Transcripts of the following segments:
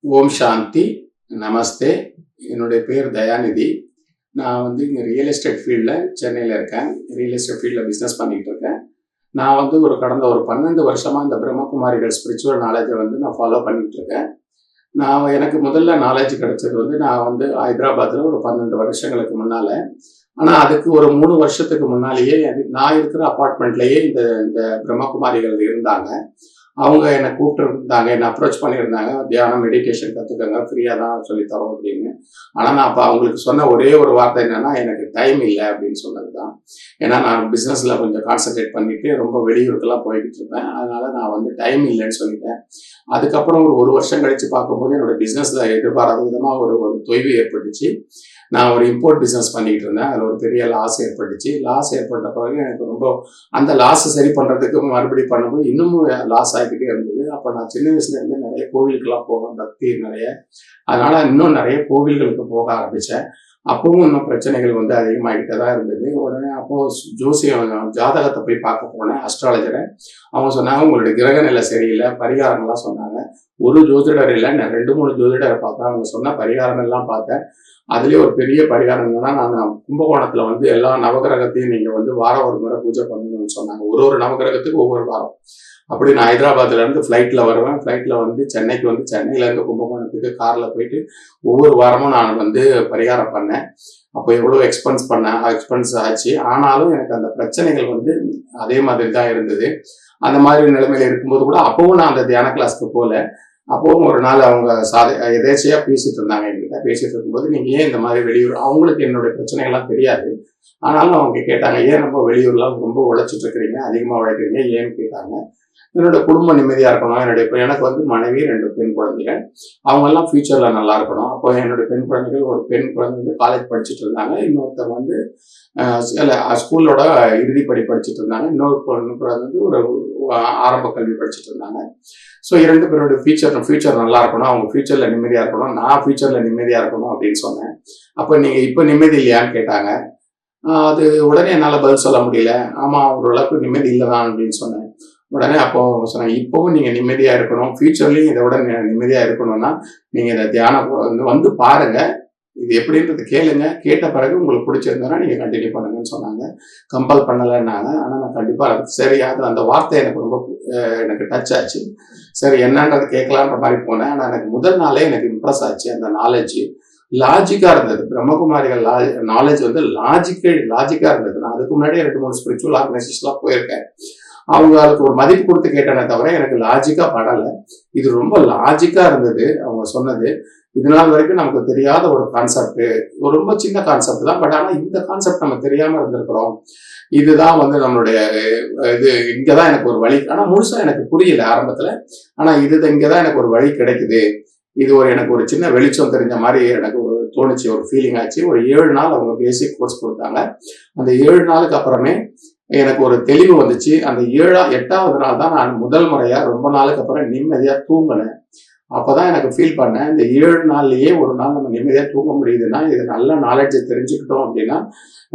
ஓம் சாந்தி. நமஸ்தே. என்னுடைய பேர் தயாநிதி. நான் இங்கே ரியல் எஸ்டேட் ஃபீல்டில் சென்னையில் இருக்கேன். ரியல் எஸ்டேட் ஃபீல்டில் பிஸ்னஸ் பண்ணிகிட்டு இருக்கேன். நான் கடந்த ஒரு 12 வருஷமாக இந்த பிரம்மகுமாரிகள் ஸ்பிரிச்சுவல் நாலேஜை நான் ஃபாலோ பண்ணிகிட்டு இருக்கேன். எனக்கு முதல்ல நாலேஜ் கிடைச்சது நான் ஹைதராபாத்தில் ஒரு 12 வருஷங்களுக்கு முன்னால். ஆனால் அதுக்கு ஒரு 3 வருஷத்துக்கு முன்னாலேயே நான் இருக்கிற அப்பார்ட்மெண்ட்லேயே இந்த இந்த பிரம்மகுமாரிகள் இருந்தாங்க. அவங்க என்னை கூப்பிட்டுருந்தாங்க, என்னை அப்ரோச் பண்ணியிருந்தாங்க. தியானம், மெடிடேஷன் கற்றுக்கங்க, ஃப்ரீயாக தான் சொல்லித்தரோம் அப்படின்னு. ஆனால் நான் அப்போ அவங்களுக்கு சொன்ன ஒரே ஒரு வார்த்தை என்னென்னா, எனக்கு டைம் இல்லை அப்படின்னு சொன்னது தான். ஏன்னா நான் பிஸ்னஸில் கொஞ்சம் கான்சன்ட்ரேட் பண்ணிவிட்டு ரொம்ப வெளியூருக்கெல்லாம் போய்கிட்டு இருப்பேன். அதனால் நான் டைம் இல்லைன்னு சொல்லிட்டேன். அதுக்கப்புறம் ஒரு வருஷம் கழித்து பார்க்கும்போது என்னோடய பிஸ்னஸில் எதிர்பாராத விதமாக ஒரு தொய்வு ஏற்பட்டுச்சு. நான் ஒரு இம்போர்ட் பிஸ்னஸ் பண்ணிக்கிட்டு இருந்தேன். அதில் ஒரு பெரிய லாஸ் ஏற்பட்டுச்சு. லாஸ் ஏற்பட்ட பிறகு எனக்கு அந்த லாஸை சரி பண்ணுறதுக்கு மறுபடியும் பண்ணும்போது இன்னமும் லாஸ் ஆகிக்கிட்டே இருந்தது. அப்போ நான் சின்ன வயசுலேருந்து நிறைய கோவிலுக்கெல்லாம் போவேன், பக்தி நிறைய. அதனால் இன்னும் நிறைய கோவில்களுக்கு போக ஆரம்பித்தேன். அப்பவும் இன்னும் பிரச்சனைகள் அதிகமாகிட்டே தான் இருந்தது. உடனே அப்போது ஜாதகத்தை போய் பார்க்க போனேன், அஸ்ட்ராலஜரை. அவங்க சொன்னாங்க, உங்களுடைய கிரக நிலை சரியில்லை, பரிகாரங்கள்லாம் சொன்னாங்க. ஒரு ஜோதிடர் இல்லை, நான் 2-3 ஜோதிடரை பார்த்தேன். அவங்க சொன்ன பரிகாரங்கள்லாம் பார்த்தேன். அதுலேயே ஒரு பெரிய பரிகாரம் என்னன்னா, நான் கும்பகோணத்தில் எல்லா நவகிரகத்தையும் நீங்கள் வாரம் ஒரு முறை பூஜை பண்ணணும்னு சொன்னாங்க. ஒரு நவகிரகத்துக்கு ஒவ்வொரு வாரம். அப்படி நான் ஹைதராபாத்லேருந்து ஃப்ளைட்டில் வருவேன். ஃப்ளைட்டில் சென்னைக்கு சென்னையிலேருந்து கும்பகோணத்துக்கு காரில் போயிட்டு ஒவ்வொரு வாரமும் நான் பரிகாரம் பண்ணேன். அப்போ எவ்வளோ எக்ஸ்பென்ஸ் ஆச்சு. ஆனாலும் எனக்கு அந்த பிரச்சனைகள் அதே மாதிரி தான் இருந்தது. அந்த மாதிரி நிலைமையில இருக்கும்போது கூட அப்பவும் நான் அந்த தியான கிளாஸ்க்கு போகல. அப்பவும் ஒரு நாள் அவங்க எதேச்சையாக பேசிட்டு இருந்தாங்க. என்கிட்ட பேசிட்டு இருக்கும்போது, நீங்கள் ஏன் இந்த மாதிரி வெளியூர், அவங்களுக்கு என்னுடைய பிரச்சனைகள்லாம் தெரியாது. ஆனாலும் அவங்க கேட்டாங்க, ஏன் நம்ம வெளியூர்லாம் ரொம்ப உழைச்சிட்டு இருக்கிறீங்க, அதிகமாக உழைக்கிறீங்க ஏன்னு கேட்டாங்க. என்னோட குடும்பம் நிம்மதியாக இருக்கணும். எனக்கு மனைவி, 2 பெண் குழந்தைகள். அவங்கெல்லாம் ஃபியூச்சரில் நல்லா இருக்கணும். அப்போ என்னுடைய பெண் குழந்தைகள், ஒரு பெண் குழந்தை காலேஜ் படிச்சுட்டு இருந்தாங்க. இன்னொருத்தவங்க ஸ்கூலோட இறுதி படிச்சுட்டு இருந்தாங்க. இன்னொரு பெண் குழந்தை ஒரு ஆரம்ப கல்வி படிச்சுட்டு இருந்தாங்க. ஸோ 2 பேரோட ஃபியூச்சர் நல்லா இருக்கணும், அவங்க ஃபியூச்சரில் நிம்மதியாக இருக்கணும், நான் ஃபியூச்சரில் நிம்மதியாக இருக்கணும் அப்படின்னு சொன்னேன். அப்போ நீங்கள் இப்போ நிம்மதி இல்லையான்னு கேட்டாங்க. அது உடனே என்னால் பதில் சொல்ல முடியல. ஆமாம், ஓரளவுக்கு நிம்மதி இல்லை தான் அப்படின்னு சொன்னேன். உடனே அப்போ சொன்னாங்க, இப்போவும் நீங்கள் நிம்மதியாக இருக்கணும், ஃபியூச்சர்லையும் இதை விட நிம்மதியாக இருக்கணும்னா நீங்கள் இந்த தியானம் பாருங்கள், இது எப்படின்றது கேளுங்க, கேட்ட பிறகு உங்களுக்கு பிடிச்சிருந்தோன்னா நீங்கள் கண்டினியூ பண்ணுங்கன்னு சொன்னாங்க. கம்பல் பண்ணலைன்னாங்க. ஆனால் நான் கண்டிப்பாக சரி, அந்த வார்த்தை எனக்கு டச் ஆச்சு. சரி, என்னன்றது கேட்கலான்ற மாதிரி போனேன். ஆனால் எனக்கு முதல் நாளே எனக்கு இம்ப்ரெஸ் ஆச்சு. அந்த நாலேஜ் லாஜிக்காக இருந்தது. பிரம்மகுமாரிகள் நாலேஜ் லாஜிக்காக இருந்தது. நான் அதுக்கு முன்னாடியே 2-3 ஸ்பிரிச்சுவல் ஆர்கனைசேஷன்லாம் போயிருக்கேன். அவங்களுக்கு ஒரு மதிப்பு கொடுத்து கேட்டேனே தவிர எனக்கு லாஜிக்காக படலை. இது ரொம்ப லாஜிக்காக இருந்தது அவங்க சொன்னது. இது நாள் வரைக்கும் நமக்கு தெரியாத ஒரு கான்செப்ட், ஒரு ரொம்ப சின்ன கான்செப்ட் தான். பட் ஆனால் இந்த கான்செப்ட் நம்ம தெரியாமல் இருந்திருக்கிறோம். இதுதான் நம்மளுடைய இங்கே தான் எனக்கு ஒரு வழி. ஆனால் முழுசாக எனக்கு புரியல ஆரம்பத்தில். ஆனால் இங்கே தான் எனக்கு ஒரு வழி கிடைக்குது. இது எனக்கு ஒரு சின்ன வெளிச்சம் தெரிஞ்ச மாதிரி எனக்கு தோணுச்சு, ஒரு ஃபீலிங் ஆச்சு. ஒரு 7 நாள் அவங்க பேசிக் கோர்ஸ் கொடுத்தாங்க. அந்த 7 நாளுக்கு அப்புறமே எனக்கு ஒரு தெளிவு வந்துச்சு. அந்த 8வது நாள் தான் நான் முதல் முறையாக ரொம்ப நாளுக்கு அப்புறம் நிம்மதியாக தூங்கினேன். அப்போதான் எனக்கு ஃபீல் பண்ணேன், இந்த 7 நாள்லேயே ஒரு நாள் நம்ம நிம்மதியாக தூங்க முடியுதுன்னா, இது நல்ல நாலேஜை தெரிஞ்சுக்கிட்டோம் அப்படின்னா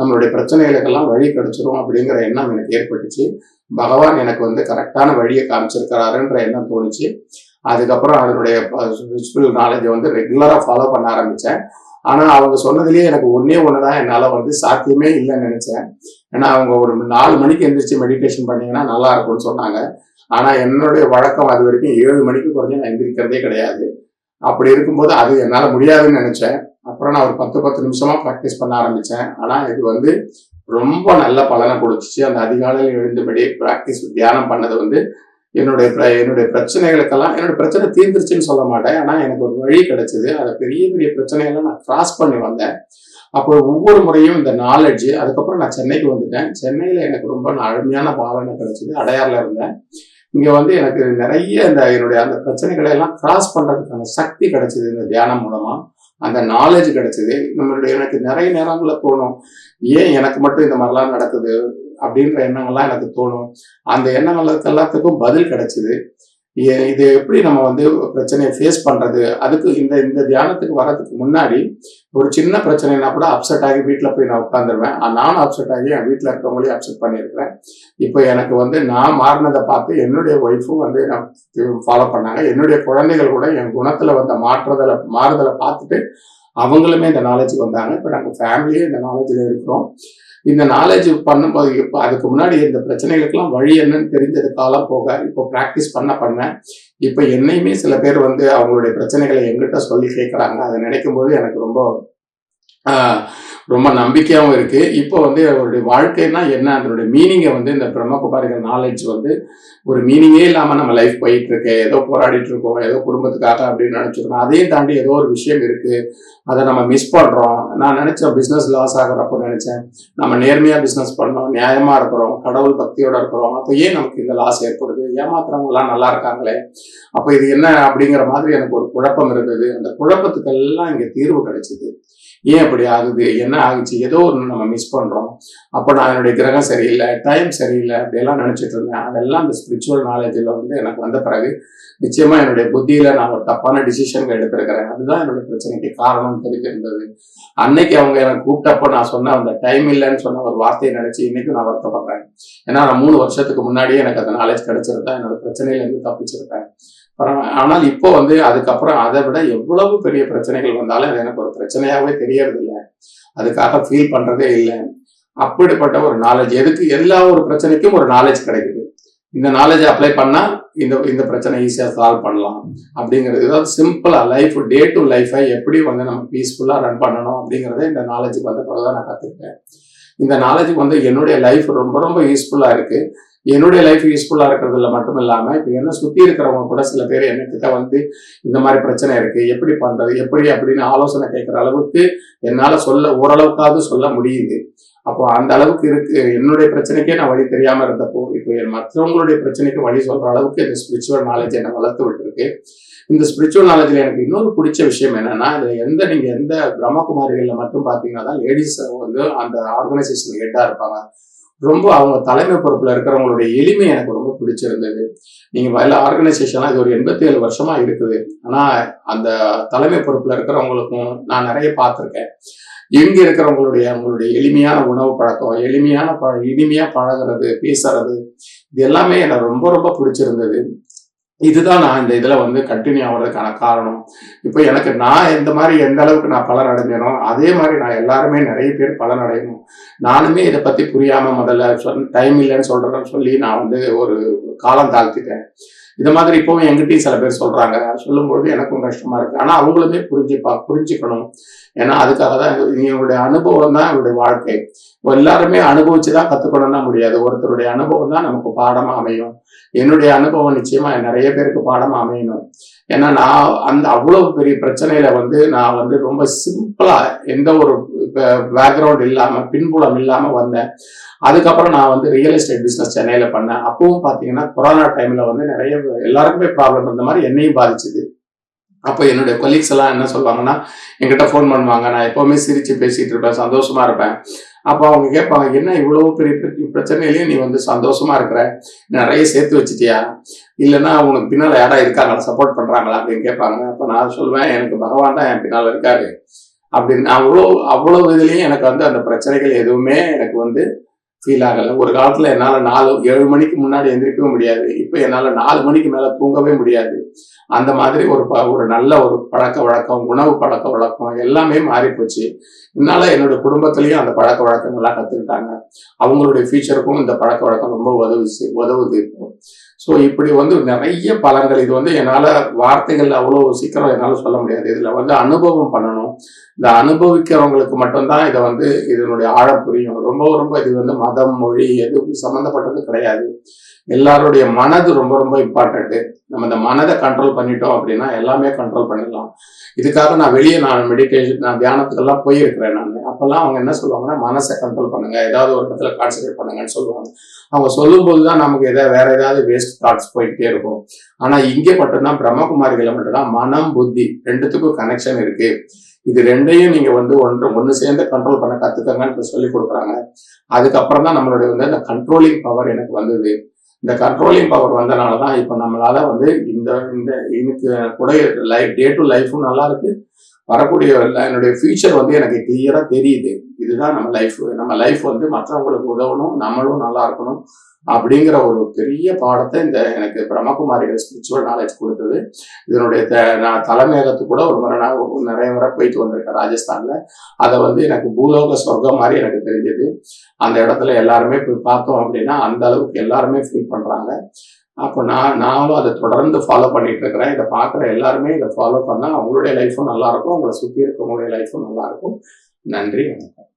நம்மளுடைய பிரச்சனைகளுக்கெல்லாம் வழி கிடைச்சிரும் அப்படிங்கிற எண்ணம் எனக்கு ஏற்பட்டுச்சு. பகவான் எனக்கு கரெக்டான வழியை காமிச்சிருக்கிறாருன்ற எண்ணம் தோணுச்சு. அதுக்கப்புறம் அதனுடைய ஸ்பிரிச்சுவல் நாலேஜை ரெகுலராக ஃபாலோ பண்ண ஆரம்பித்தேன். ஆனால் அவங்க சொன்னதுலேயே எனக்கு ஒன்று தான் என்னால் சாத்தியமே இல்லைன்னு நினச்சேன். ஏன்னா அவங்க ஒரு 4 மணிக்கு எந்திரிச்சு மெடிடேஷன் பண்ணிங்கன்னா நல்லா இருக்கும்னு சொன்னாங்க. ஆனால் என்னுடைய வழக்கம் அது வரைக்கும் 7 மணிக்கு குறைஞ்சி நான் எந்திரிக்கிறதே கிடையாது. அப்படி இருக்கும்போது அது என்னால் முடியாதுன்னு நினச்சேன். அப்புறம் நான் ஒரு 10 நிமிஷமாக ப்ராக்டிஸ் பண்ண ஆரம்பித்தேன். ஆனால் இது ரொம்ப நல்ல பலனை கொடுத்துச்சு. அந்த அதிகாலையில் எழுந்தபடி ப்ராக்டிஸ் தியானம் பண்ணது என்னுடைய பிரச்சனைகளுக்கெல்லாம், என்னோட பிரச்சனை தீர்ந்துருச்சுன்னு சொல்ல மாட்டேன், ஆனால் எனக்கு ஒரு வழி கிடைச்சிது. அதை பெரிய பெரிய பிரச்சனைகள்லாம் நான் கிராஸ் பண்ணி வந்தேன். அப்போ ஒவ்வொரு முறையும் இந்த நாலேஜ். அதுக்கப்புறம் நான் சென்னைக்கு வந்துட்டேன். சென்னையில் எனக்கு ரொம்ப அருமையான பாலனை கிடைச்சிது. அடையாறில் இருந்தேன். இங்கே எனக்கு நிறைய என்னுடைய அந்த பிரச்சனைகளை எல்லாம் கிராஸ் பண்ணுறதுக்கான சக்தி கிடைச்சிது இந்த தியானம் மூலமாக. அந்த நாலேஜ் கிடைச்சிது. எனக்கு நிறைய நேரங்களில் தோணும், ஏன் எனக்கு மட்டும் இந்த மாதிரிலாம் நடக்குது அப்படின்ற எண்ணங்கள்லாம் எனக்கு தோணும். அந்த எண்ணங்களுக்கு எல்லாத்துக்கும் பதில் கிடைச்சிது. இது எப்படி நம்ம வந்து பிரச்சனையை ஃபேஸ் பண்றது, அதுக்கு இந்த இந்த தியானத்துக்கு வர்றதுக்கு முன்னாடி ஒரு சின்ன பிரச்சனைனா கூட அப்செட் ஆகி வீட்டில் போய் நான் உட்காந்துருவேன். நானும் அப்செட் ஆகி என் வீட்டில் இருக்கவங்களையும் அப்செட் பண்ணியிருக்கிறேன். இப்போ எனக்கு வந்து நான் மாறினதை பார்த்து என்னுடைய ஒய்ஃபும் வந்து ஃபாலோ பண்ணாங்க. என்னுடைய குழந்தைகள் கூட என் குணத்துல வந்த மாறுதலை பார்த்துட்டு அவங்களுமே இந்த நாலேஜுக்கு வந்தாங்க. இப்போ நாங்கள் ஃபேமிலியே இந்த நாலேஜில் இருக்கிறோம். இந்த நாலேஜ் பண்ணும்போது இப்போ அதுக்கு முன்னாடி இந்த பிரச்சனைகளுக்கெல்லாம் வழி என்னன்னு தெரிஞ்சது காலம் போக இப்போ ப்ராக்டிஸ் பண்ண இப்போ என்னையுமே சில பேர் வந்து அவங்களுடைய பிரச்சனைகளை எங்கிட்ட சொல்லி கேட்குறாங்க. அதை நினைக்கும் போது எனக்கு ரொம்ப நம்பிக்கையாகவும் இருக்கு. இப்போ வந்து அவருடைய வாழ்க்கைன்னா என்ன, அதனுடைய மீனிங்கை வந்து இந்த பிரம்மகுமாரிகள் நாலேஜ் வந்து ஒரு மீனிங்கே இல்லாமல் நம்ம லைஃப் போயிட்டு இருக்கு, ஏதோ போராடிட்டு இருக்கோம், ஏதோ குடும்பத்துக்காக அப்படின்னு நினைச்சிருக்கோம். அதையும் தாண்டி ஏதோ ஒரு விஷயம் இருக்கு, அதை நம்ம மிஸ் பண்றோம். நான் நினைச்சேன் பிசினஸ் லாஸ் ஆகிறப்போ நினைச்சேன் நம்ம நேர்மையா பிசினஸ் பண்ணோம், நியாயமா இருக்கிறோம், கடவுள் பக்தியோட இருக்கிறோம், அப்போ ஏன் நமக்கு இந்த லாஸ் ஏற்படுது, ஏமாத்துறவங்க எல்லாம் நல்லா இருக்காங்களே, அப்போ இது என்ன அப்படிங்கிற மாதிரி எனக்கு ஒரு குழப்பம் இருந்தது. அந்த குழப்பத்துக்கெல்லாம் இங்க தீர்வு கிடைச்சது. ஏன் அப்படி ஆகுது, என்ன ஆகுச்சு, ஏதோ ஒன்று நம்ம மிஸ் பண்றோம். அப்போ நான் என்னுடைய கிரகம் சரியில்லை, டைம் சரியில்லை, அப்படியெல்லாம் நினைச்சிட்டு இருந்தேன். அதெல்லாம் அந்த ஸ்பிரிச்சுவல் நாலேஜில் வந்து எனக்கு வந்த பிறகு நிச்சயமா என்னுடைய புத்தியில நான் ஒரு தப்பான டிசிஷன் எடுத்திருக்கிறேன். அதுதான் என்னுடைய பிரச்சனைக்கு காரணம் தெரிஞ்சிருந்தது. அன்னைக்கு அவங்க எனக்கு கூப்பிட்டப்போ நான் சொன்ன அந்த டைம் இல்லைன்னு சொன்ன ஒரு வார்த்தையை நினைச்சு இன்னைக்கும் நான் வருத்தப்படுறேன். ஏன்னா நான் 3 வருஷத்துக்கு முன்னாடியே எனக்கு அந்த நாலேஜ் கிடைச்சிருந்தா என்னோட பிரச்சனையிலேருந்து தப்பிச்சிருப்பேன். ஆனால் இப்போ வந்து அதுக்கப்புறம் அதை விட எவ்வளவு பெரிய பிரச்சனைகள் வந்தாலும் அது எனக்கு ஒரு பிரச்சனையாவே தெரியறது இல்லை, அதுக்காக ஃபீல் பண்றதே இல்லை. அப்படிப்பட்ட ஒரு நாலேஜ் எதுக்கு, எல்லா ஒரு பிரச்சனைக்கும் ஒரு நாலேஜ் கிடைக்குது. இந்த நாலேஜ் அப்ளை பண்ணா இந்த இந்த பிரச்சனை ஈஸியா சால்வ் பண்ணலாம் அப்படிங்கிறது. ஏதாவது சிம்பிளா லைஃப் டே டு லைஃபை எப்படி வந்து நம்ம பீஸ்ஃபுல்லா ரன் பண்ணணும் அப்படிங்கிறத இந்த நாலேஜுக்கு வந்த பிறகுதான் நான் கத்துக்கிட்டேன். இந்த நாலேஜுக்கு வந்து என்னுடைய லைஃப் ரொம்ப ரொம்ப யூஸ்ஃபுல்லா இருக்கு. என்னுடைய லைஃப் யூஸ்ஃபுல்லா இருக்கிறதுல மட்டும் இல்லாம இப்ப என்ன சுத்தி இருக்கிறவங்க கூட சில பேர் என்கிட்ட வந்து இந்த மாதிரி பிரச்சனை இருக்கு, எப்படி பண்றது, எப்படி அப்படின்னு ஆலோசனை கேட்கிற அளவுக்கு என்னால ஓரளவுக்காவது சொல்ல முடியுது. அப்போ அந்த அளவுக்கு இருக்கு. என்னுடைய பிரச்சனைக்கே நான் வழி தெரியாம இருந்தப்போ இப்போ மற்றவங்களுடைய பிரச்சனைக்கு வழி சொல்ற அளவுக்கு இந்த ஸ்பிரிச்சுவல் நாலேஜ் என்னை வளர்த்து விட்டுருக்கு. இந்த ஸ்பிரிச்சுவல் நாலேஜ்ல எனக்கு இன்னொரு பிடிச்ச விஷயம் என்னன்னா, இதுல நீங்க எந்த பிரம்மகுமாரிகள்ல மட்டும் பாத்தீங்கன்னா தான் லேடிஸ் வந்து அந்த ஆர்கனைசேஷன் ஹெட்டா இருப்பாங்க. ரொம்ப அவங்க தலைமை பொறுப்புல இருக்கிறவங்களுடைய எளிமை எனக்கு ரொம்ப பிடிச்சிருந்தது. நீங்க எல்லா ஆர்கனைசேஷன்லாம் இது ஒரு 87 வருஷமா இருக்குது. ஆனா அந்த தலைமை பொறுப்புல இருக்கிறவங்களுக்கும் நான் நிறைய பார்த்திருக்கேன். இங்க அவங்களுடைய எளிமையான உணவு பழக்கம், இனிமையா பழகிறது, பேசுறது, இது எல்லாமே எனக்கு ரொம்ப ரொம்ப பிடிச்சிருந்தது. இதுதான் நான் இந்த இதுல வந்து கண்டினியூ ஆகுறதுக்கான காரணம். இப்போ எனக்கு நான் எந்த அளவுக்கு நான் பலன் அடைஞ்சனோ அதே மாதிரி நான் எல்லாருமே நிறைய பேர் பலன் அடையணும். நானுமே இதை பத்தி புரியாம முதல்ல டைம் இல்லைன்னு சொல்லி நான் வந்து ஒரு காலம் தாழ்த்திட்டேன். இந்த மாதிரி இப்பவும் எங்கிட்டையும் சில பேர் சொல்றாங்க, சொல்லும்பொழுது எனக்கும் கஷ்டமா இருக்கு. ஆனா அவங்களுமே புரிஞ்சுக்கணும். ஏன்னா அதுக்காக தான் எங்களுடைய அனுபவம் தான் என்னுடைய வாழ்க்கை. எல்லாருமே அனுபவிச்சுதான் கத்துக்கணும்னா முடியாது. ஒருத்தருடைய அனுபவம் தான் நமக்கு பாடமா அமையும். என்னுடைய அனுபவம் நிச்சயமா நிறைய பேருக்கு பாடமா அமையணும். ஏன்னா நான் அவ்வளவு பெரிய பிரச்சனையில வந்து நான் வந்து ரொம்ப சிம்பிளா எந்த ஒரு பேக்ரவுண்ட் இல்லாம பின்புலம் இல்லாம வந்தேன். அதுக்கப்புறம் நான் வந்து ரியல் எஸ்டேட் பிசினஸ் சென்னையில பண்ணேன். அப்பவும் பாத்தீங்கன்னா கொரோனா டைம்ல வந்து நிறைய எல்லாருக்குமே ப்ராப்ளம் இருந்த மாதிரி என்னையும் பாதிச்சுது. அப்போ என்னுடைய கொலீக்ஸ் எல்லாம் என்ன சொல்லுவாங்கன்னா, என்கிட்ட ஃபோன் பண்ணுவாங்க. நான் எப்பவுமே சிரிச்சு பேசிட்டு இருப்பேன், சந்தோஷமா இருப்பேன். அப்போ அவங்க கேட்பாங்க, என்ன இவ்வளவு பெரிய பிரச்சனையிலேயே நீ வந்து சந்தோஷமா இருக்கிற, நிறைய சேர்த்து வச்சுட்டியா, இல்லைன்னா உனக்கு பின்னால யாரா இருக்காங்களா, சப்போர்ட் பண்றாங்களா அப்படின்னு கேட்பாங்க. அப்போ நான் சொல்லுவேன், எனக்கு பகவான் தான் என் பின்னால இருக்காரு அப்படின்னு. அவ்வளவு இதுலயும் எனக்கு வந்து அந்த பிரச்சனைகள் எதுவுமே எனக்கு வந்து ஃபீல் ஆகலை. ஒரு காலத்துல என்னால 7 மணிக்கு முன்னாடி எந்திரிக்கவும் முடியாது. இப்போ என்னால 4 மணிக்கு மேல தூங்கவே முடியாது. அந்த மாதிரி ஒரு நல்ல ஒரு பழக்க வழக்கம், உணவு பழக்க வழக்கம் எல்லாமே மாறி போச்சு. இதனால என்னோட குடும்பத்திலையும் அந்த பழக்க வழக்கங்கள்லாம் கத்துக்கிட்டாங்க. அவங்களுடைய ஃபியூச்சருக்கும் இந்த பழக்க வழக்கம் ரொம்ப உதவுது இப்போ. ஸோ இப்படி வந்து நிறைய பலன்கள். இது வந்து என்னால வார்த்தைகள் அவ்வளோ சீக்கிரம் என்னால சொல்ல முடியாது. இதுல வந்து அனுபவம் பண்ணணும். இந்த அனுபவிக்கிறவங்களுக்கு மட்டும்தான் இதை வந்து இதனுடைய ஆழம் புரியும். ரொம்ப ரொம்ப இது வந்து மதம், மொழி எதுவும் சம்மந்தப்பட்டது கிடையாது. எல்லாருடைய மனது ரொம்ப ரொம்ப இம்பார்ட்டன்ட். நம்ம இந்த மனதை கண்ட்ரோல் பண்ணிட்டோம் அப்படின்னா எல்லாமே கண்ட்ரோல் பண்ணிடலாம். இதுக்காக நான் மெடிடேஷன், நான் தியானத்துக்கெல்லாம் போயிருக்கிறேன். நான் அப்பெல்லாம் அவங்க என்ன சொல்லுவாங்கன்னா, மனசை கண்ட்ரோல் பண்ணுங்க, ஏதாவது ஒரு இடத்துல கான்சன்ட்ரேட் பண்ணுங்கன்னு சொல்லுவாங்க. அவங்க சொல்லும் போதுதான் நமக்கு வேற ஏதாவது வேஸ்ட் தாட்ஸ் போயிட்டே இருக்கும். ஆனா இங்கே மட்டும்தான் பிரம்மகுமாரிகளை மட்டும்தான் மனம், புத்தி ரெண்டுத்துக்கும் கனெக்ஷன் இருக்கு. இது ரெண்டையும் நீங்க வந்து ஒன்று சேர்ந்து கண்ட்ரோல் பண்ண கத்துக்கங்கன்னு சொல்லி கொடுக்குறாங்க. அதுக்கப்புறம் தான் நம்மளுடைய வந்து அந்த கண்ட்ரோலிங் பவர் எனக்கு வந்தது. இந்த கண்ட்ரோலிங் பவர் வந்தனால தான் இப்போ நம்மளால வந்து இந்த இந்த எனக்கு கூட லைஃப் டே டு லைஃபும் நல்லா இருக்கு. வரக்கூடிய என்னுடைய ஃபியூச்சர் வந்து எனக்கு கிளியராக தெரியுது. இதுதான் நம்ம லைஃப் வந்து மற்றவங்களுக்கு உதவணும், நம்மளும் நல்லா இருக்கணும் அப்படிங்கிற ஒரு பெரிய பாடத்தை இந்த எனக்கு பிரம்மகுமாரிகள் ஸ்பிரிச்சுவல் நாலேஜ் கொடுத்தது. இதனுடைய நான் தலைமையகத்துக்கு கூட ஒரு முறை நான் நிறைய முறை போயிட்டு வந்திருக்கேன் ராஜஸ்தான்ல. அதை வந்து எனக்கு பூலோக சொர்க்கம் மாதிரி எனக்கு தெரிஞ்சது. அந்த இடத்துல எல்லாருமே போய் பார்த்தோம் அப்படின்னா அந்த அளவுக்கு எல்லாருமே ஃபீல் பண்றாங்க. அப்போ நானும் அதை தொடர்ந்து ஃபாலோ பண்ணிட்டு இருக்கிறேன். இதை பார்க்குற எல்லாருமே இதை ஃபாலோ பண்ணால் அவங்களுடைய லைஃப்பும் நல்லா இருக்கும், அவங்களை சுற்றி இருக்கவங்களுடைய லைஃப்பும் நல்லா இருக்கும். நன்றி, வணக்கம்.